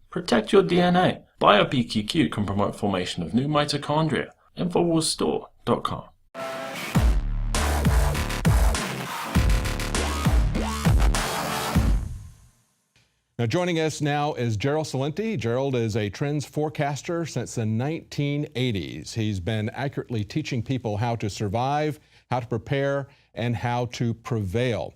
Protect your DNA. BioPQQ can promote formation of new mitochondria. Infowarsstore.com. Now, joining us now is Gerald Celente. Gerald is a trends forecaster since the 1980s. He's been accurately teaching people how to survive, how to prepare, and how to prevail.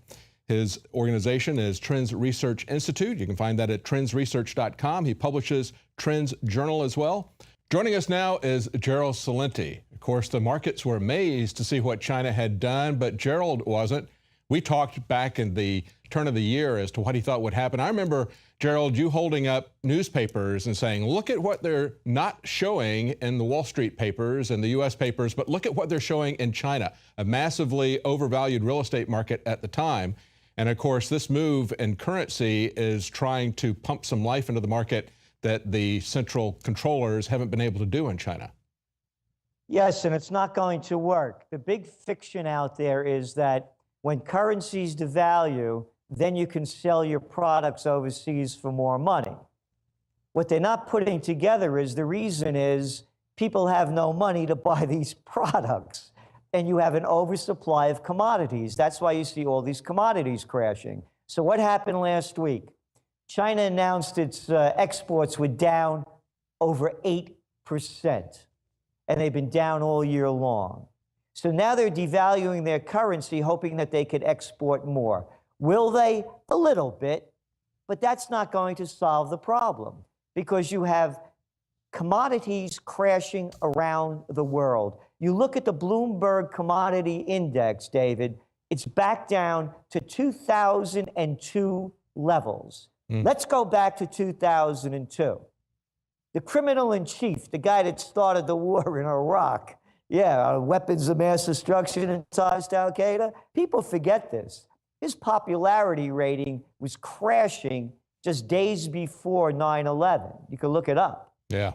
His organization is Trends Research Institute. You can find that at trendsresearch.com. He publishes Trends Journal as well. Joining us now is Gerald Celente. Of course, the markets were amazed to see what China had done, but Gerald wasn't. We talked back in the turn of the year as to what he thought would happen. I remember, Gerald, you holding up newspapers and saying, look at what they're not showing in the Wall Street papers and the U.S. papers, but look at what they're showing in China, a massively overvalued real estate market at the time. And of course, this move in currency is trying to pump some life into the market that the central controllers haven't been able to do in China. Yes, and it's not going to work. The big fiction out there is that when currencies devalue, then you can sell your products overseas for more money. What they're not putting together is the reason is people have no money to buy these products, and you have an oversupply of commodities. That's why you see all these commodities crashing. So what happened last week? China announced its exports were down over 8%, and they've been down all year long. So now they're devaluing their currency, hoping that they could export more. Will they? A little bit, but that's not going to solve the problem because you have commodities crashing around the world. You look at the Bloomberg Commodity Index, David, it's back down to 2002 levels. Let's go back to 2002. The criminal in chief, the guy that started the war in Iraq, weapons of mass destruction and ties to Al-Qaeda, people forget this. His popularity rating was crashing just days before 9/11. You can look it up. Yeah.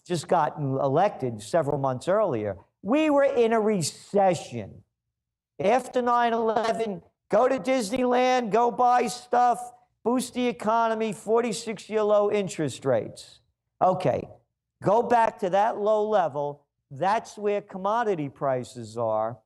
Just gotten elected several months earlier. We were in a recession. After 9/11, go to Disneyland, go buy stuff, boost the economy, 46-year low interest rates. Okay, go back to that low level. That's where commodity prices are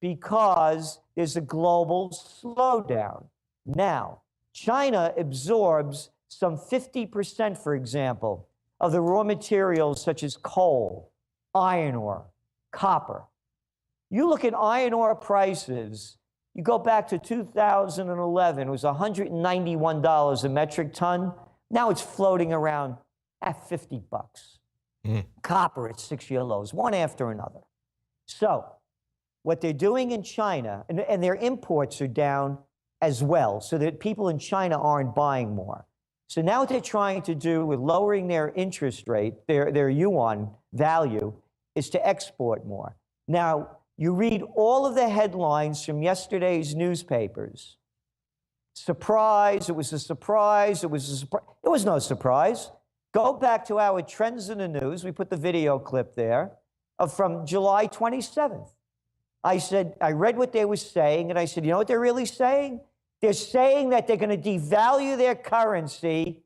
because there's a global slowdown. Now, China absorbs some 50%, for example, of the raw materials such as coal, iron ore, copper. You look at iron ore prices, you go back to 2011, it was $191 a metric ton. Now it's floating around at $50. Copper at 6-year lows, one after another. So what they're doing in China, and their imports are down as well, so that people in China aren't buying more. So now what they're trying to do with lowering their interest rate, their yuan value, is to export more. Now, you read all of the headlines from yesterday's newspapers. Surprise, it was a surprise, it was a surprise. It was no surprise. Go back to our Trends in the News. We put the video clip there from July 27th. I said, I read what they were saying, and I said, you know what they're really saying? They're saying that they're going to devalue their currency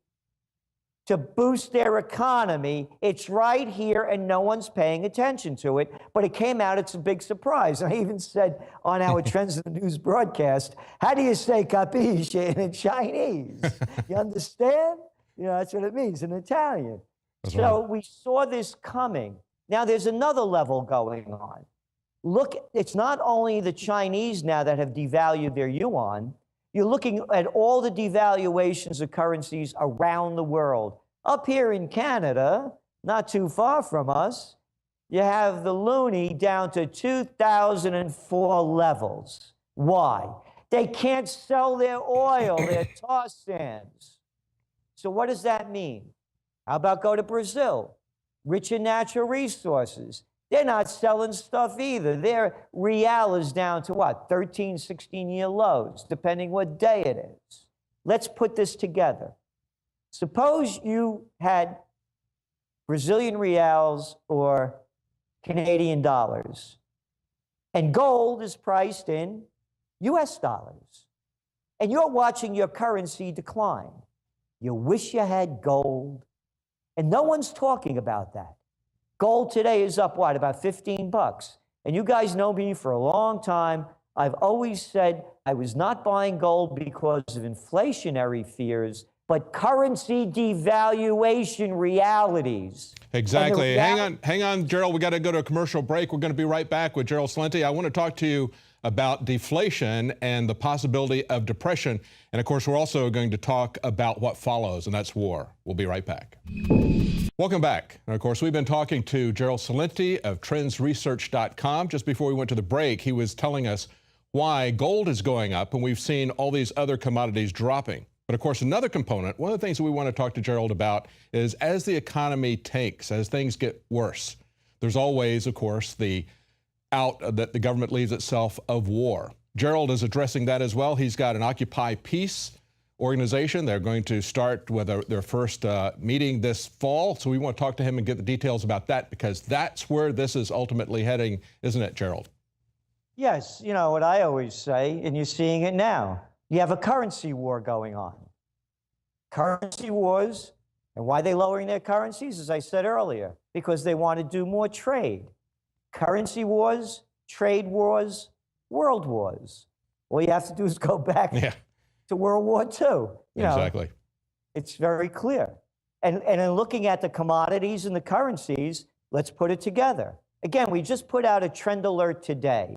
to boost their economy. It's right here, and no one's paying attention to it. But it came out, it's a big surprise. I even said on our Trends in the News broadcast, how do you say capisce in Chinese? You understand? You know, that's what it means in Italian. That's so right. We saw this coming. Now there's another level going on. Look, it's not only the Chinese now that have devalued their yuan. You're looking at all the devaluations of currencies around the world. Up here in Canada, not too far from us, you have the loonie down to 2004 levels. Why? They can't sell their oil, their tar sands. So what does that mean? How about go to Brazil? Rich in natural resources. They're not selling stuff either. Their real is down to what? 13, 16-year lows, depending what day it is. Let's put this together. Suppose you had Brazilian reals or Canadian dollars, and gold is priced in US dollars, and you're watching your currency decline. You wish you had gold And no one's talking about that. Gold today is up, what, about 15 bucks. And you guys know me for a long time. I've always said I was not buying gold because of inflationary fears, but currency devaluation realities. Exactly. Hang on, Gerald. We got to go to a commercial break. We're going to be right back with Gerald Celente. I want to talk to you about deflation and the possibility of depression. And of course, we're also going to talk about what follows, and that's war. We'll be right back. Welcome back. And of course, we've been talking to Gerald Celente of trendsresearch.com. Just before we went to the break, he was telling us why gold is going up, and we've seen all these other commodities dropping. But of course, another component, one of the things that we want to talk to Gerald about is as the economy tanks, as things get worse, there's always, of course, the out that the government leaves itself of war. Gerald is addressing that as well. He's got an OccupyPeace organization. They're going to start with their first meeting this fall. So we want to talk to him and get the details about that, because that's where this is ultimately heading, isn't it, Gerald? Yes, you know what I always say, and you're seeing it now. You have a currency war going on. Currency wars, and why are they lowering their currencies? As I said earlier, because they want to do more trade. Currency wars, trade wars, world wars. All you have to do is go back to World War II. Exactly. It's very clear. And in looking at the commodities and the currencies, let's put it together. Again, we just put out a trend alert today.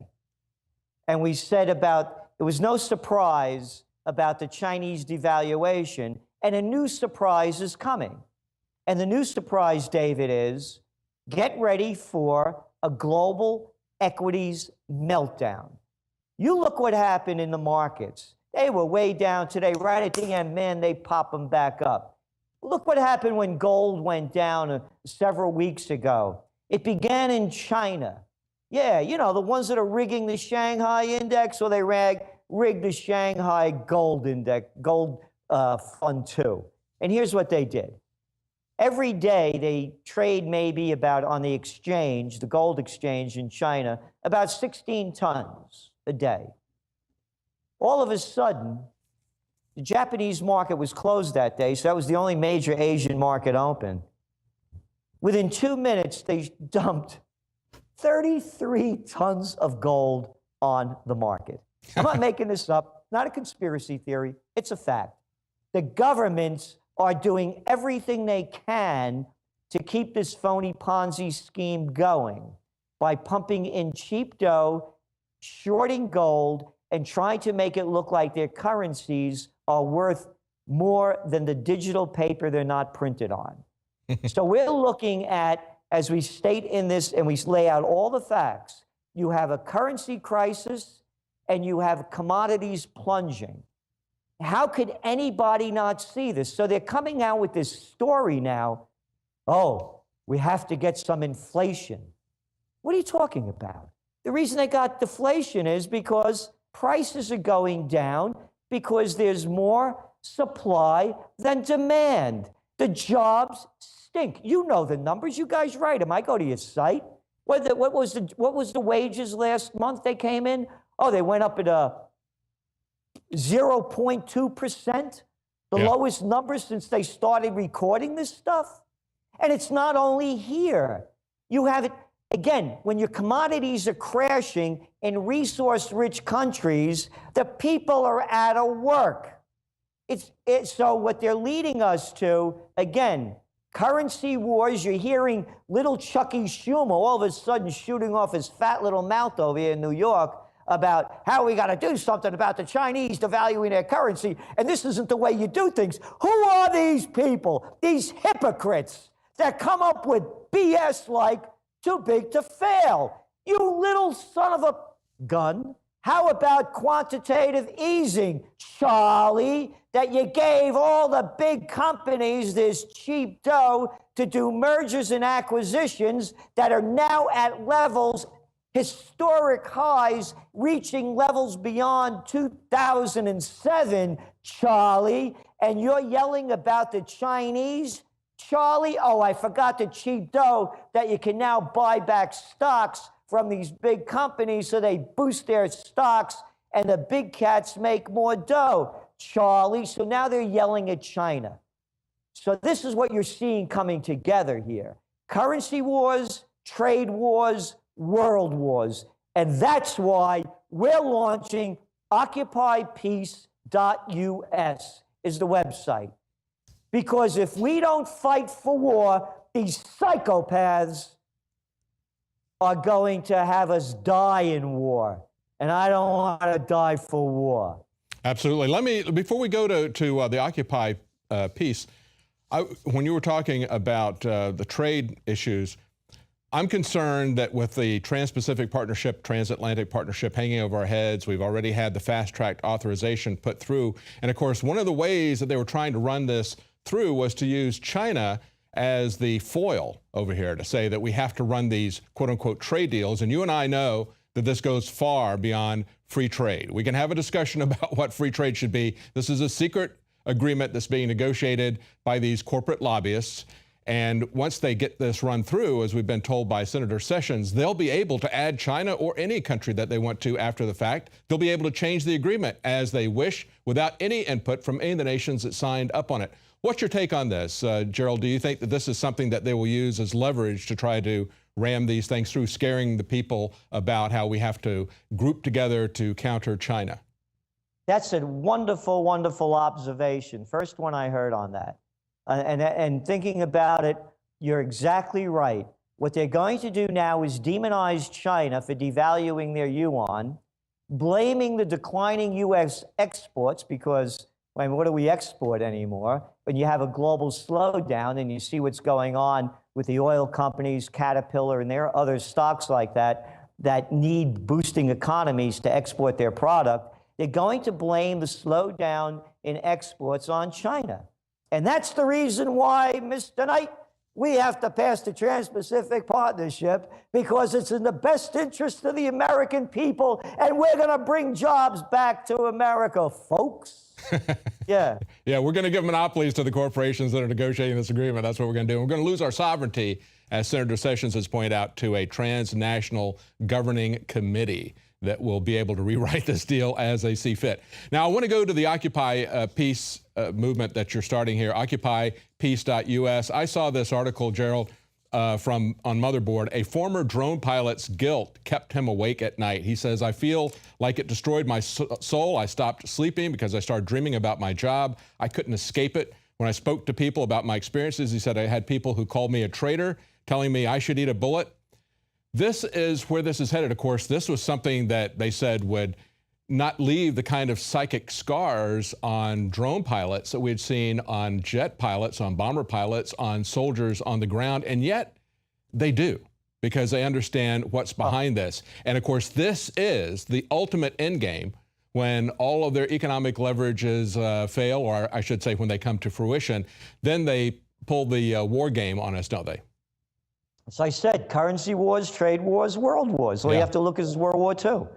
And we said it was no surprise about the Chinese devaluation, and a new surprise is coming. And the new surprise, David, is get ready for a global equities meltdown. You look what happened in the markets. They were way down today. Right at the end, man, they pop them back up. Look what happened when gold went down several weeks ago. It began in China. Yeah, you know, the ones that are rigging the Shanghai index, or they rigged the Shanghai gold index, gold fund too. And here's what they did. Every day they trade maybe about, on the exchange, the gold exchange in China, about 16 tons a day. All of a sudden, the Japanese market was closed that day, so that was the only major Asian market open. Within 2 minutes, they dumped 33 tons of gold on the market. I'm not making this up, not a conspiracy theory, it's a fact. The governments are doing everything they can to keep this phony Ponzi scheme going by pumping in cheap dough, shorting gold, and trying to make it look like their currencies are worth more than the digital paper they're not printed on. So we're looking at, as we state in this, and we lay out all the facts, you have a currency crisis and you have commodities plunging. How could anybody not see this? So they're coming out with this story now. Oh, we have to get some inflation. What are you talking about? The reason they got deflation is because prices are going down because there's more supply than demand. The jobs stink. You know the numbers. You guys write them. I go to your site. What was the wages last month they came in? Oh, they went up at 0.2%, the lowest number since they started recording this stuff. And it's not only here. You have it, again, when your commodities are crashing in resource-rich countries, the people are out of work. So what they're leading us to, again, currency wars. You're hearing little Chucky Schumer all of a sudden shooting off his fat little mouth over here in New York about how we got to do something about the Chinese devaluing their currency, and this isn't the way you do things. Who are these people, these hypocrites that come up with BS like too big to fail? You little son of a gun. How about quantitative easing, Charlie, that you gave all the big companies this cheap dough to do mergers and acquisitions that are now at levels, historic highs, reaching levels beyond 2007, Charlie, and you're yelling about the Chinese, Charlie? Oh, I forgot the cheap dough that you can now buy back stocks from these big companies so they boost their stocks and the big cats make more dough, Charlie. So now they're yelling at China. So this is what you're seeing coming together here. Currency wars, trade wars, world wars. And that's why we're launching OccupyPeace.us is the website. Because if we don't fight for war, these psychopaths are going to have us die in war. And I don't want to die for war. Absolutely. Before we go to the Occupy piece, when you were talking about the trade issues, I'm concerned that with the Trans-Pacific Partnership, Transatlantic Partnership hanging over our heads, we've already had the fast-track authorization put through. And of course, one of the ways that they were trying to run this through was to use China as the foil over here to say that we have to run these quote-unquote trade deals. And you and I know that this goes far beyond free trade. We can have a discussion about what free trade should be. This is a secret agreement that's being negotiated by these corporate lobbyists. And once they get this run through, as we've been told by Senator Sessions, they'll be able to add China or any country that they want to after the fact. They'll be able to change the agreement as they wish without any input from any of the nations that signed up on it. What's your take on this, Gerald? Do you think that this is something that they will use as leverage to try to ram these things through, scaring the people about how we have to group together to counter China? That's a wonderful, wonderful observation. First one I heard on that. And thinking about it, you're exactly right. What they're going to do now is demonize China for devaluing their yuan, blaming the declining U.S. exports because, I mean, what do we export anymore? When you have a global slowdown and you see what's going on with the oil companies, Caterpillar, and there are other stocks like that that need boosting economies to export their product, they're going to blame the slowdown in exports on China. And that's the reason why, Mr. Knight, we have to pass the Trans-Pacific Partnership, because it's in the best interest of the American people, and we're going to bring jobs back to America, folks. Yeah. Yeah, we're going to give monopolies to the corporations that are negotiating this agreement. That's what we're going to do. We're going to lose our sovereignty, as Senator Sessions has pointed out, to a transnational governing committee that will be able to rewrite this deal as they see fit. Now, I want to go to the Occupy Peace movement that you're starting here, OccupyPeace.us. I saw this article, Gerald, on Motherboard. A former drone pilot's guilt kept him awake at night. He says, I feel like it destroyed my soul. I stopped sleeping because I started dreaming about my job. I couldn't escape it. When I spoke to people about my experiences, he said, I had people who called me a traitor, telling me I should eat a bullet. This is where this is headed. Of course, this was something that they said would not leave the kind of psychic scars on drone pilots that we had seen on jet pilots, on bomber pilots, on soldiers on the ground. And yet they do, because they understand what's behind this. And of course, this is the ultimate end game when all of their economic leverages fail, or I should say when they come to fruition, then they pull the war game on us, don't they? As I said, currency wars, trade wars, world wars. All you have to look at is World War II.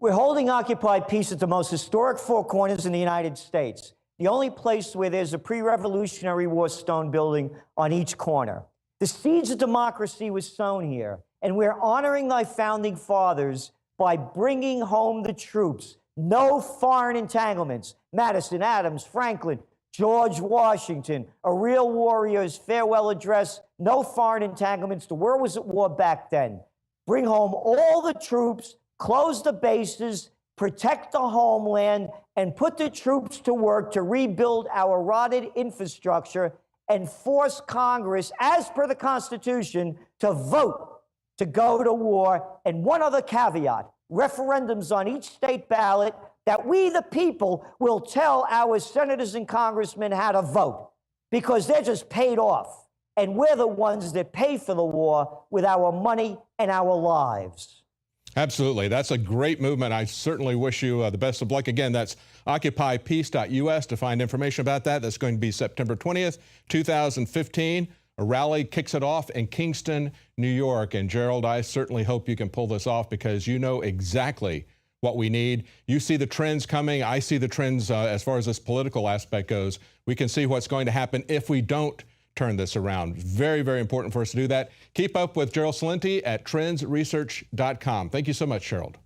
We're holding Occupy Peace at the most historic four corners in the United States, the only place where there's a pre-Revolutionary War stone building on each corner. The seeds of democracy was sown here, and we're honoring thy founding fathers by bringing home the troops. No foreign entanglements. Madison, Adams, Franklin, George Washington, a real warrior's farewell address, no foreign entanglements. The world was at war back then. Bring home all the troops, close the bases, protect the homeland, and put the troops to work to rebuild our rotted infrastructure and force Congress, as per the Constitution, to vote to go to war. And one other caveat, referendums on each state ballot that we, the people, will tell our senators and congressmen how to vote, because they're just paid off. And we're the ones that pay for the war with our money and our lives. Absolutely. That's a great movement. I certainly wish you the best of luck. Again, that's OccupyPeace.us to find information about that. That's going to be September 20th, 2015. A rally kicks it off in Kingston, New York. And Gerald, I certainly hope you can pull this off, because you know exactly what we need. You see the trends coming. I see the trends as far as this political aspect goes. We can see what's going to happen if we don't turn this around. Very, very important for us to do that. Keep up with Gerald Celente at trendsresearch.com. Thank you so much, Gerald.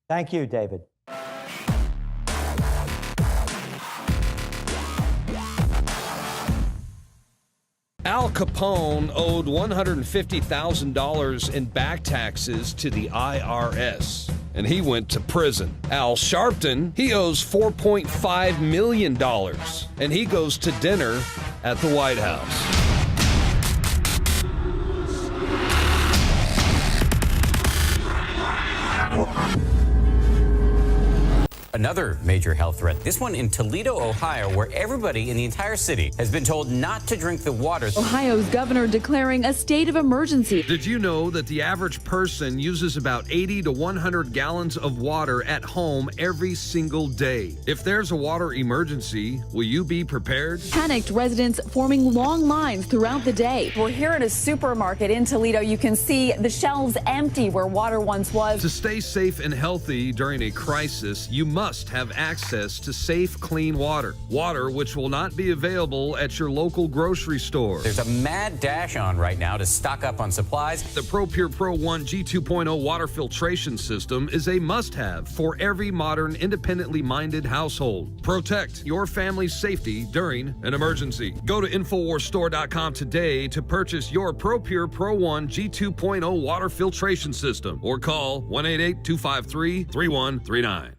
Thank you, David. Al Capone owed $150,000 in back taxes to the IRS, and he went to prison. Al Sharpton, he owes $4.5 million, and he goes to dinner at the White House. Another major health threat, this one in Toledo, Ohio, where everybody in the entire city has been told not to drink the water. Ohio's governor declaring a state of emergency. Did you know that the average person uses about 80 to 100 gallons of water at home every single day? If there's a water emergency, will you be prepared? Panicked residents forming long lines throughout the day. We're here at a supermarket in Toledo. You can see the shelves empty where water once was. To stay safe and healthy during a crisis, you must have access to safe, clean water. Water which will not be available at your local grocery store. There's a mad dash on right now to stock up on supplies. The ProPure Pro 1 G2.0 water filtration system is a must-have for every modern, independently minded household. Protect your family's safety during an emergency. Go to InfoWarsStore.com today to purchase your ProPure Pro 1 G2.0 water filtration system or call 1-888-253-3139.